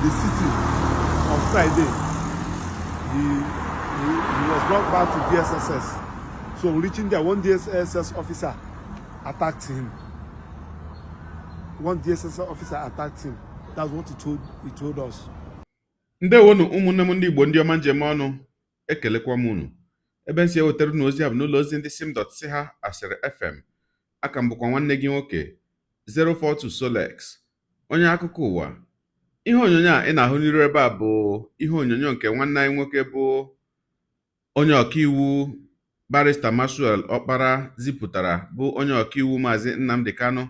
the city on Friday. He was brought back to DSSS. So reaching there, one DSSS officer attacked him. One DSSS officer attacked him. That's what he told us. ndewonu ụmụnne m ndị Igbo ndị ọma njem ọnụ, ekelekwa m unu ebe nsi ewetara unu ozi a bụ n'ụlọ ozi ndị sim.si ha asịrị FM. Aka m bụkwa nwanne gị nwoke 042 Solex, onye akụkọ ụwa. Ihe onyonyo a ị na-ahụ n'iru ebe a bụ ihe onyonyo nke nwanne anyị nwoke bụ onye ọkaiwu barista Maxwell Ọkpara zipụtara, bụ onye ọkaiwu Maazị Nnamdi Kanu,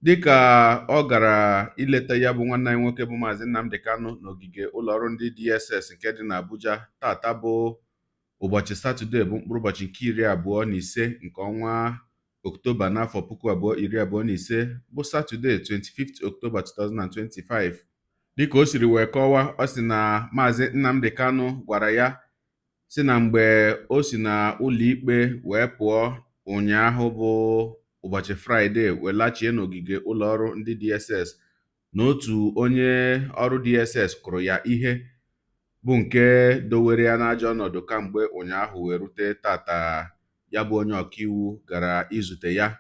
dịka ọ gara ileta ya bụ nwanne anyị nwoke bụ Maazị Nnamdi Kanu n'ogige ụlọọrụ ndị DSS nke dị n'Abuja. Tata bụ ụbọchị Satọde, bụ mkpụrụ ụbọchị nke 25 nke ọnwa Oktoba n'afọ 2025, bụ Satọde 25 Oktoba 2025. Dịka o siri wee kọwaa, ọ sị na Maazị Nnamdi Kanu gwara ya si na mgbe o si na ụlọikpe wee pụọ ụnyaahụ bụ ụbọchị Fraịde wee lachie n'ogige ụlọọrụ ndị DSS, na otu onye ọrụ DSS kụrụ ya ihe, bụ nke dowere ya n'ajọ ọnọdụ kamgbe ụnyaahụ wee rute tata ya bụ onye ọkaiwu gara izute ya.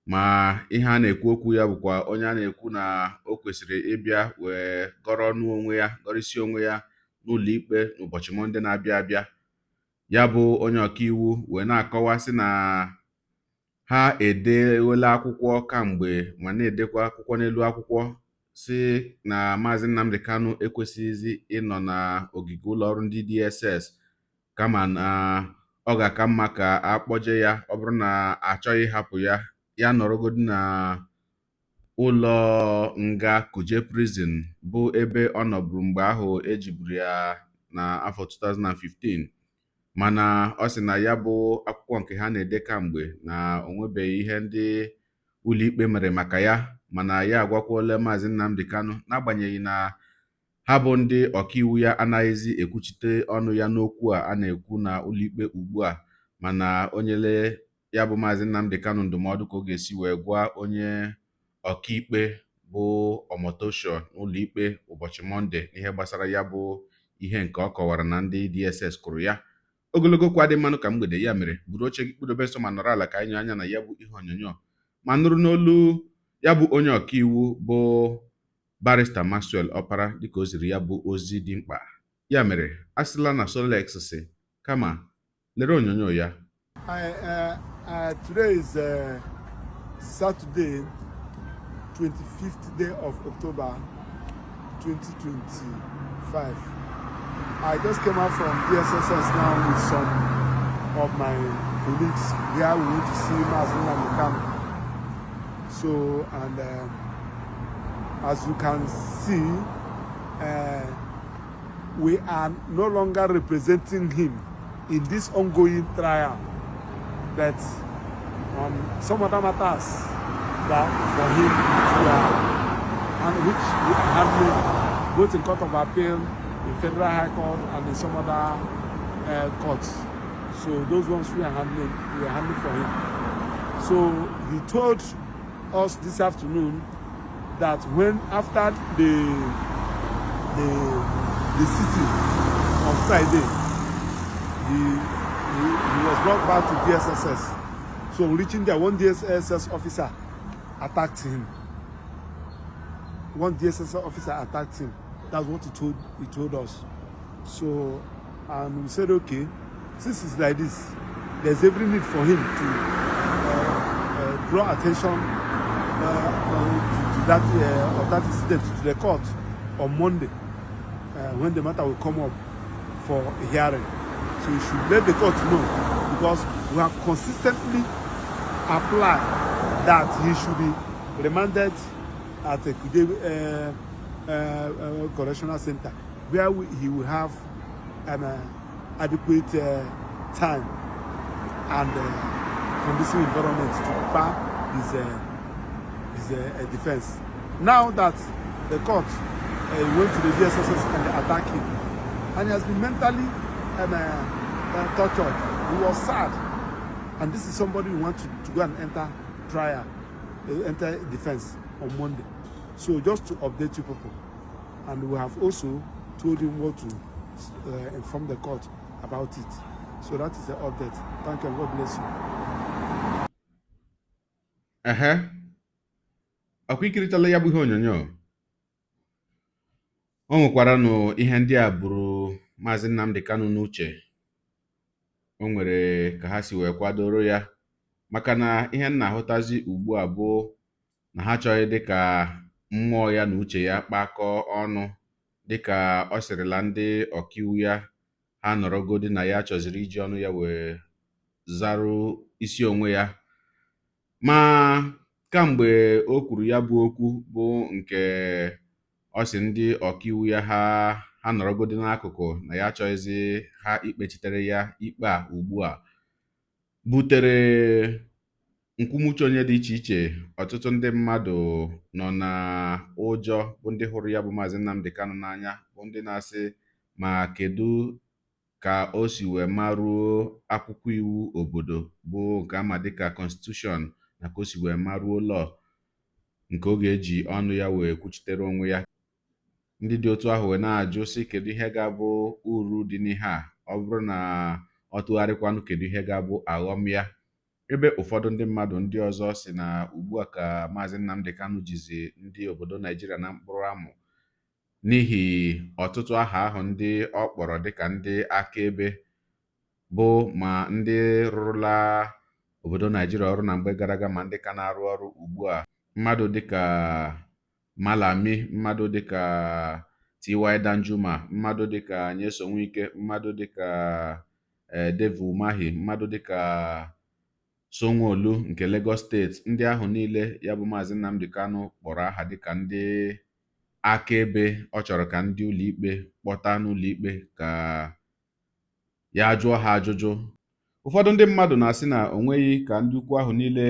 Ma ihe a na-ekwu okwu ya bụkwa onye a na-ekwu na o kwesịrị ịbịa wee gọrọ isi onwe ya n'ụlọ ikpe n'ụbọchị Mọnde na-abịa abịa. Ya bụ onye ọkaiwu wee na-akọwa sị na ha edewela akwụkwọ kamgbe, ma na-edekwa akwụkwọ n'elu akwụkwọ, si na Maazị Nnamdi Kanu ekwesịghịzi ịnọ na ogige ụlọọrụ ndị DSS, kama na ọ ga-aka mma ka akpọje ya, ọ bụrụ na achọghị ịhapụ ya, ya nọrọgodi na ụlọ nga Kuje Prison, bụ ebe ọ nọburu mgbe ahụ ejiburu ya n'afọ 2015. Mana ọ sị na ya bụ akwụkwọ nke ha na-ede kamgbe na o nwebeghị ihe ndị ụlọikpe mere maka ya, mana ya agwakwala Maazị Nnamdi Kanu, n'agbanyeghị na ha bụ ndị ọkaiwu ya anaghịzi ekwuchite ọnụ ya n'okwu a na-ekwu na ụlọikpe ugbu a, mana onyele ya bụ Maazị Nnamdi Kanu ndụmọdụ ka ọ ga-esi wee gwa onye ọkaikpe bụ Omotosho n'ụlọikpe ụbọchị Mọnde n'ihe gbasara ya bụ ihe nke ọ kọwara na ndị DSS kụrụ ya. Ogologo kwa dị mmanụ ka mgbede, ya mere buru oche gị kpụdobe nso ma nọrọ ala ka anyị anya na ya bụ ihe onyonyo ma nụrụ n'olu ya bụ onye ọkaiwu bụ barista Maxwell Ọkpara dịka o ziri ya bụ ozi dị mkpa. Ya mere asịla na Solex si kama lere onyonyo ya. Today is Saturday, 25th day of October 2025. I just came out from DSSS now with some of my colleagues where we went to see Maazị Nnamdi Kanu. So, and as you can see, we are no longer representing him in this ongoing trial, but on some other matters that for him which we are handling both in Court of Appeal, in Federal High Court, and in some other courts. So those ones we are handling for him. So he told us this afternoon that when after the city on Friday, he was brought back to DSSS. So reaching there, one DSSS officer attacked him. One DSSS officer attacked him. That's what he told us. So, and we said, okay, since it's like this, there's every need for him to draw attention to that incident to the court on Monday, when the matter will come up for a hearing. So you should let the court know, because we have consistently applied that he should be remanded at a correctional center, where he will have an adequate time and conducive environment to prepare his defense. Now that the court went to the DSSS and they attacked him, and he has been mentally tortured, he was sad, and this is somebody who wants to go and enter trial, enter defense on Monday. So just to update you people, and we have also told him what to inform the court about it. So that is the update. Thank you and God bless you. ehe ọkwa ikirichala ya bụ ihe onyonyo. O nwekwara nụ ihe ndị a bụrụ Maazị Nnamdi Kanu n'uche. O nwere ka ha si wee kwadoro ya, maka na ihe m na-ahụtazi ugbu a bụ na ha chọghị dịka mmụọ ya na uche ya kpakọọ ọnụ, dịka ọ sịrịla ndị ọkaiwu ya ha nọrọgodi na ya chọziri iji ọnụ ya wee zarụ isi onwe ya. Ma kamgbe o kwuru ya bụ okwu bụ nke ọ sị ndị ọkaiwu ya ha nọrọgodi n'akụkụ na ya achọghịzi ha ikpechitere ya ikpe a ugbu a, butere nkwumuche onye dị iche iche. Ọtụtụ ndị mmadụ nọ na ụjọ, bụ ndị hụrụ ya bụ Maazị Nnamdi Kanu n'anya, bụ ndị na-asị ma kedu ka o si wee maruo akwụkwọ iwu obodo bụ nke ama dịka constitution, na ka o si wee maruo law nke ọ ga-eji ọnụ ya wee kwuchitere onwe ya. Ndị dị otu ahụ wee na-ajụ sị kedu ihe ga-abụ uru dị n'ihe a ọ bụrụ na ọ tụgharịkwanụ, kedu ihe ga-abụ aghọm ya. Ebe ụfọdụ ndị mmadụ ndị ọzọ si na ugbu a ka Maazị Nnamdi Kanu jizi ndị obodo Naijiria na mkpụrụ amụ, n'ihi ọtụtụ aha ahụ ndị ọ kpọrọ dịka ndị akaebe, bụ ma ndị rụrụla obodo Naijiria ọrụ na mgbe gara aga, ma ndị ka na-arụ ọrụ ugbu a. Mmadụ dịka Malami, mmadụ dịka T.Y. Danjuma, mmadụ dịka Nyesom Wike, mmadụ dịka David Umahi, mmadụ dịka Sanwo-Olu nke Lagos steeti. Ndị ahụ niile ya bụ Maazị Nnamdi Kanu kpọrọ aha dịka ndị akaebe ọ chọrọ ka ndị ụlọikpe kpọta n'ụlọikpe ka ya jụọ ha ajụjụ. Ụfọdụ ndị mmadụ na-asị na o nweghị ka ndị ukwu ahụ niile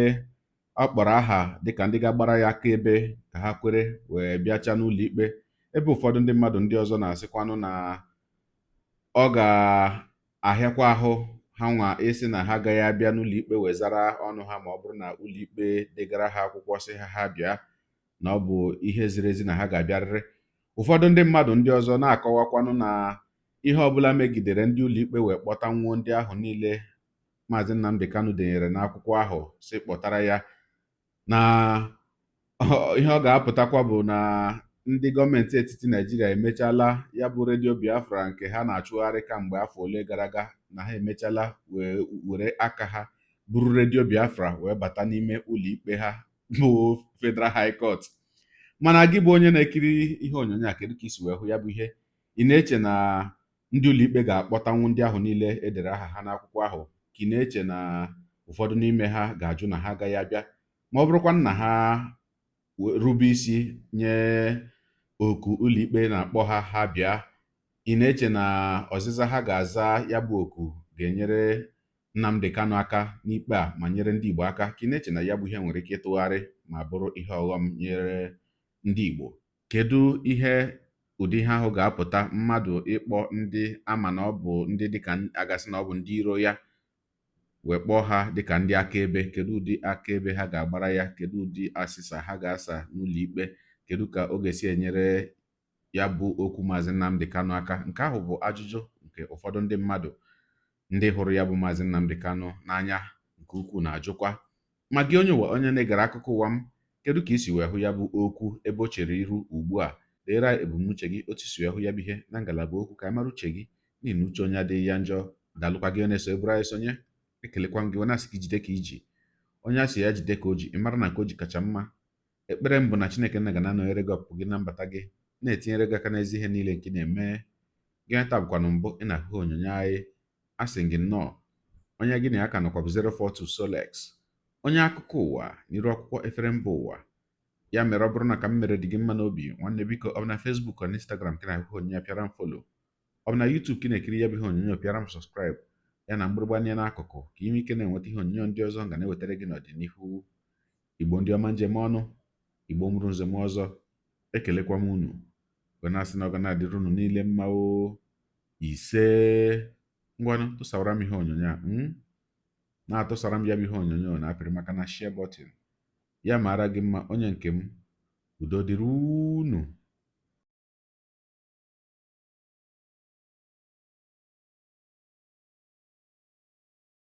ọ kpọrọ aha dịka ndị ga-agbara ya akaebe ka ha kwere wee bịacha n'ụlọikpe. Ebe ụfọdụ ndị mmadụ ndị ọzọ na-asịkwanụ na ọ ga-ahịakwa ahụ ha nwa ịsị na ha agaghị abịa n'ụlọikpe wee zara ọnụ ha, ma ọ bụrụ na ụlọikpe degara ha akwụkwọ sị ha bịa, na ọ bụ ihe ziri ezi na ha ga-abịarịrị. Ụfọdụ ndị mmadụ ndị ọzọ na-akọwakwanụ na ihe ọbụla megidere ndị ụlọikpe wee kpọta nwuo ndị ahụ niile Maazị Nnamdi Kanu denyere n'akwụkwọ ahụ si kpọtara ya, na ihe ọ ga-apụtakwa bụ na ndị gọọmenti etiti Naijiria emechala ya bụ redio Biafra nke ha na-achụgharị kamgbe afọ ole gara aga, na ha emechala were aka ha buru redio Biafra wee bata n'ime ụlọikpe ha bụ Federal High Court. Mana gị bụ onye na-ekiri ihe onyonyo a, kedu ka isi wee hụ ya bụ ihe? Ị na-eche na ndị ụlọikpe ga-akpọtanwu ndị ahụ niile edere aha ha n'akwụkwọ ahụ, ka ị na-eche na ụfọdụ n'ime ha ga-ajụ na ha agaghị abịa? Ma ọ bụrụkwa na ha rube isi nye oku ụlọikpe na-akpọ ha bịa, ị na-eche na ọzịza ha ga-aza ya bụ oku ga-enyere Nnamdi Kanu aka n'ikpe a, ma nyere ndị Igbo aka? Ka ị na-eche na ya bụ ihe nwere ike ịtụgharị ma bụrụ ihe ọghọm nyere ndị Igbo? Kedu ihe ụdị ihe ahụ ga-apụta mmadụ ịkpọ ndị ama na ọ bụ ndị dịka agasị na ọ bụ ndị iro ya wee kpọọ ha dịka ndị akaebe? Kedu ụdị akaebe ha ga-agbara ya? Kedu ụdị asịsa ha ga-asa n'ụlọikpe? Kedu ka ọ ga-esi enyere ya bụ okwu Maazị Nnamdi Kanu aka? Nke ahụ bụ ajụjụ nke ụfọdụ ndị mmadụ ndị hụrụ ya bụ Maazị Nnamdi Kanu n'anya nke ukwuu na-ajụkwa. Ma gị onye na-egere akụkọ ụwa m, kedu ka isi wee hụ ya bụ okwu ebe o chere iru ugbu a? Deere ebumnuche gị, otu isi wee hụ ya bụ ihe na ngalaba okwu ka anyị mara uche gị, n'ihi na uche onye adịghị ya njọ. Daalụkwa gị onye so eburu anyị sonye. Ekelekwa m gị, na-asị gị jide ka iji. Onye asị ya jide ka o ji, ị mara na nke o ji kacha mma. Ekpere m bụ na Chineke nna ga na-anọnyere gị ọpụpụ gị na mbata gị, na-etinyere gị aka n'ezi ihe niile nke na-eme. Gị taa bụkwanụ mbụ ị na-ahụ onyonyo anyị, a sị gị nnọọ. Onye gị na ya ka nọkwa bụ 042 Solex, onye akụkọ ụwa n'iru akwụkwọ efere mba ụwa. Ya mere, ọ bụrụ na ka m mere dị gị mma n'obi, nwanne biko, ọ bụ na Facebook ọ na Instagram ka na-ahụ onyonyo ya, pịara m folo. Ọ bụ na YouTube ka ị na-ekiri ya bụ ihe onyonyo, pịara m sọskraịb, ya na mgbịrịgba anya n'akụkụ, ka ị nwee ike na-enweta ihe onyonyo ndị ọzọ ga na-ewetara gị n'ọdịnihu. Igbo ndị ọma njem ọnụ, Igbo mụrụ nzem ọzọ, ekelekwa m unu. Wee na-asị na ọ ga na-adịrị unu niile mma. O ise ngwanụ tụsara m ihe onyonyo a, na-atụsara m ya bụ ihe onyonyo na-apịrị maka na share button. Ya mara gị mma, onye nke m. Udo dịrị unu.